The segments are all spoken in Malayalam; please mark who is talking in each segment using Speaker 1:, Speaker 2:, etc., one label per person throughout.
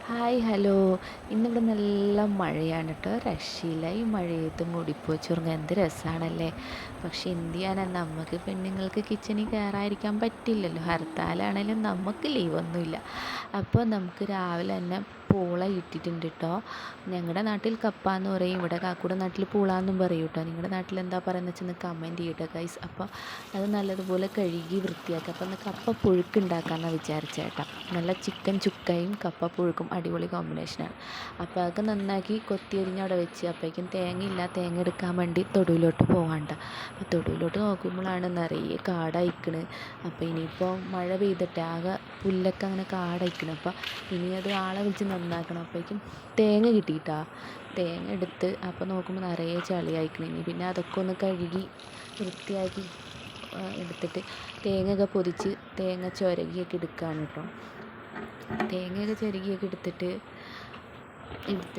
Speaker 1: Hi hello. ഇന്നിവിടെ നല്ല മഴയാണ് കേട്ടോ, രക്ഷയില്ല. ഈ മഴയത്ത് മൂടിപ്പോച്ചുറങ്ങാൻ എന്ത് രസമാണല്ലേ. പക്ഷെ എന്ത് ചെയ്യാനാണ്, നമുക്ക് പെണ്ണുങ്ങൾക്ക് കിച്ചണിൽ കയറാതിരിക്കാൻ പറ്റില്ലല്ലോ. ഹർത്താലാണെങ്കിലും നമുക്ക് ലീവൊന്നുമില്ല. അപ്പോൾ നമുക്ക് രാവിലെ തന്നെ പൂള ഇട്ടിട്ടുണ്ട് കേട്ടോ. ഞങ്ങളുടെ നാട്ടിൽ കപ്പ എന്ന് പറയും, ഇവിടെ കാക്കൂടെ നാട്ടിൽ പൂള എന്നും പറയും കേട്ടോ. നിങ്ങളുടെ നാട്ടിൽ എന്താ പറയുന്നത് വെച്ചൊന്ന് കമൻറ്റ് ചെയ്യട്ടോ ഗൈസ്. അപ്പോൾ അത് നല്ലതുപോലെ കഴുകി വൃത്തിയാക്കുക. അപ്പോൾ ഒന്ന് കപ്പ പുഴുക്ക് ഉണ്ടാക്കാമെന്നാണ് വിചാരിച്ചേട്ടാ. നല്ല ചിക്കൻ ചുക്കയും കപ്പ പുഴുക്കും അടിപൊളി കോമ്പിനേഷനാണ്. അപ്പോൾ അതൊക്കെ നന്നാക്കി കൊത്തിയരിഞ്ഞ് അവിടെ വെച്ച്, അപ്പോഴേക്കും തേങ്ങ എടുക്കാൻ വേണ്ടി തൊടുവിലോട്ട് പോകണ്ട. അപ്പോൾ തൊടുവിലോട്ട് നോക്കുമ്പോഴാണ് നിറയെ കാടയക്കണ്. അപ്പോൾ ഇനിയിപ്പോൾ മഴ പെയ്തിട്ട് ആകെ പുല്ലൊക്കെ അങ്ങനെ കാടയക്കണം. അപ്പോൾ ഇനി അത് ആളെ വിളിച്ച് നന്നാക്കണം. അപ്പോഴേക്കും തേങ്ങ കിട്ടിയിട്ടാ. തേങ്ങ എടുത്ത് അപ്പോൾ നോക്കുമ്പോൾ നിറയെ ചളിയായിക്കണം. ഇനി പിന്നെ അതൊക്കെ ഒന്ന് കഴുകി വൃത്തിയാക്കി എടുത്തിട്ട് തേങ്ങയൊക്കെ പൊതിച്ച് തേങ്ങ ചുരകിയൊക്കെ എടുക്കുകയാണ് കേട്ടോ. തേങ്ങയൊക്കെ ചിരകിയൊക്കെ എടുത്ത്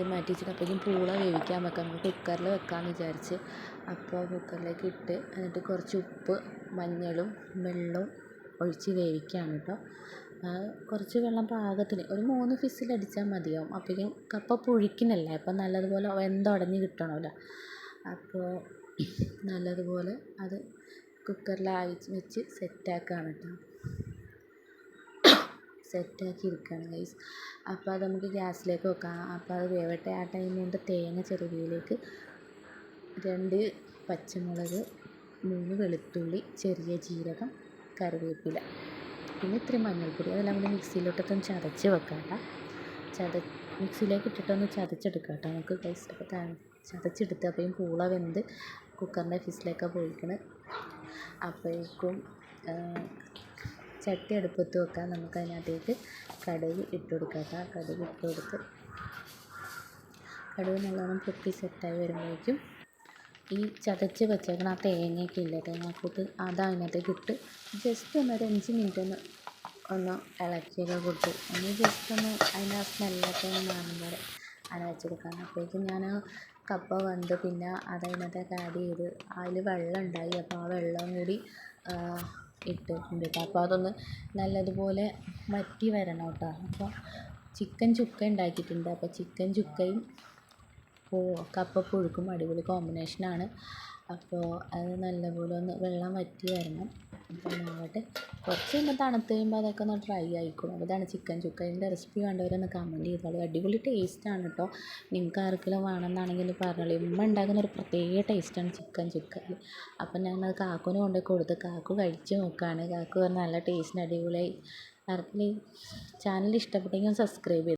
Speaker 1: മാറ്റി വെച്ചിട്ട് അപ്പോഴേക്കും പൂള വേവിക്കാൻ വെക്കാം. നമുക്ക് കുക്കറിൽ വെക്കാമെന്ന് വിചാരിച്ച്. അപ്പോൾ കുക്കറിലേക്ക് ഇട്ട് എന്നിട്ട് കുറച്ച് ഉപ്പ് മഞ്ഞളും വെള്ളവും ഒഴിച്ച് വേവിക്കുകയാണ് കേട്ടോ. കുറച്ച് വെള്ളം പാകത്തിന് ഒരു 3 വിസിലടിച്ചാൽ മതിയാവും. അപ്പോഴേക്കും കപ്പ പുഴുക്കിനല്ലേ, അപ്പം നല്ലതുപോലെ വെന്തുടഞ്ഞ് കിട്ടണമല്ലോ. അപ്പോൾ നല്ലതുപോലെ അത് കുക്കറിൽ വെച്ച് സെറ്റാക്കുകയാണ് കേട്ടോ. സെറ്റാക്കി എടുക്കുകയാണ് ഗൈസ്. അപ്പോൾ അത് നമുക്ക് ഗ്യാസിലേക്ക് വെക്കാം. അപ്പോൾ അത് വേവട്ടെ. ആ ടൈം കൊണ്ട് തേങ്ങ ചിരവിയതിലേക്ക് 2 പച്ചമുളക്, 3 വെളുത്തുള്ളി, ചെറിയ ജീരകം, കറിവേപ്പില, പിന്നെ ഇത്തിരി മഞ്ഞൾപ്പൊടി, അതെല്ലാം കൂടി മിക്സിയിലോട്ടൊന്ന് ചതച്ച് വെക്കാം കേട്ടോ. മിക്സിയിലേക്ക് ഇട്ടിട്ടൊന്ന് ചതച്ചെടുക്കാം കേട്ടോ നമുക്ക് ഗൈസ്. അപ്പോൾ ചതച്ചെടുത്ത് അപ്പോഴും പൂള വെന്ത് കുക്കറിൻ്റെ വിസിലൊക്കെ പോയിക്കണ്. അപ്പോഴേക്കും ചട്ടി അടുപ്പത്ത് വെക്കാം. നമുക്ക് അതിനകത്തേക്ക് കടുക് ഇട്ട് കൊടുക്കാം കേട്ടോ. കടുക് ഇട്ട് കൊടുത്ത് കടുക് നല്ലോണം പൊട്ടി സെറ്റായി വരുമ്പോഴേക്കും ഈ ചതച്ച് വെച്ചേക്കണം ആ തേങ്ങയൊക്കെ ഇല്ല, തേങ്ങാക്കൂട്ട് അത് അതിനകത്തേക്ക് ഇട്ട് ജസ്റ്റ് ഒരു 5 മിനിറ്റ് ഒന്ന് ഇളക്കിയൊക്കെ കൊടുത്ത് ഒന്ന് ജസ്റ്റ് ഒന്ന് അതിൻ്റെ ആ സ്മെല്ലൊക്കെ ഒന്ന് മാറുമ്പോൾ അങ്ങനെ വെച്ചെടുക്കാം. അപ്പോഴേക്കും ഞാൻ കപ്പ വെന്ത് പിന്നെ അതിനകത്തേക്ക് ആഡ് ചെയ്ത് അതിൽ വെള്ളം ഉണ്ടായി. അപ്പോൾ ആ വെള്ളം കൂടി ഇട്ടിട്ടുണ്ട് കേട്ടോ. അപ്പോൾ അതൊന്ന് നല്ലതുപോലെ വറ്റി വരണം കേട്ടോ. അപ്പോൾ ചിക്കൻ ചുക്ക ഉണ്ടാക്കിയിട്ടുണ്ട്. അപ്പോൾ ചിക്കൻ ചുക്കയും കപ്പ പുഴുക്കും അടിപൊളി കോമ്പിനേഷനാണ്. അപ്പോൾ അത് നല്ലപോലെ ഒന്ന് വെള്ളം വറ്റി വരണം. അപ്പോൾ ആവട്ടെ. കുറച്ച് കഴിയുമ്പോൾ തണുത്ത് കഴിയുമ്പോൾ അതൊക്കെ ഒന്ന് ഡ്രൈ ആയിക്കോളും. അപ്പോൾ ഇതാണ് ചിക്കൻ ചുക്ക. ഇതിൻ്റെ റെസിപ്പി കണ്ടവരൊന്ന് കമൻറ്റ് ചെയ്തോളൂ. അടിപൊളി ടേസ്റ്റാണ് കേട്ടോ. നിങ്ങൾക്ക് ആർക്കെങ്കിലും വേണമെന്നാണെങ്കിൽ പറഞ്ഞോളൂ. ഉമ്മ ഉണ്ടാക്കുന്ന ഒരു പ്രത്യേക ടേസ്റ്റാണ് ചിക്കൻ ചുക്കയിൽ. അപ്പം ഞാനത് കാക്കുവിന് കൊണ്ടുപോയി കൊടുത്ത് കാക്കു കഴിച്ച് നോക്കുകയാണ്. കാക്കു പറഞ്ഞ് നല്ല ടേസ്റ്റിന് അടിപൊളിയായി. ആർക്കെങ്കിലും ചാനൽ ഇഷ്ടപ്പെട്ടെങ്കിൽ സബ്സ്ക്രൈബ് ചെയ്തു.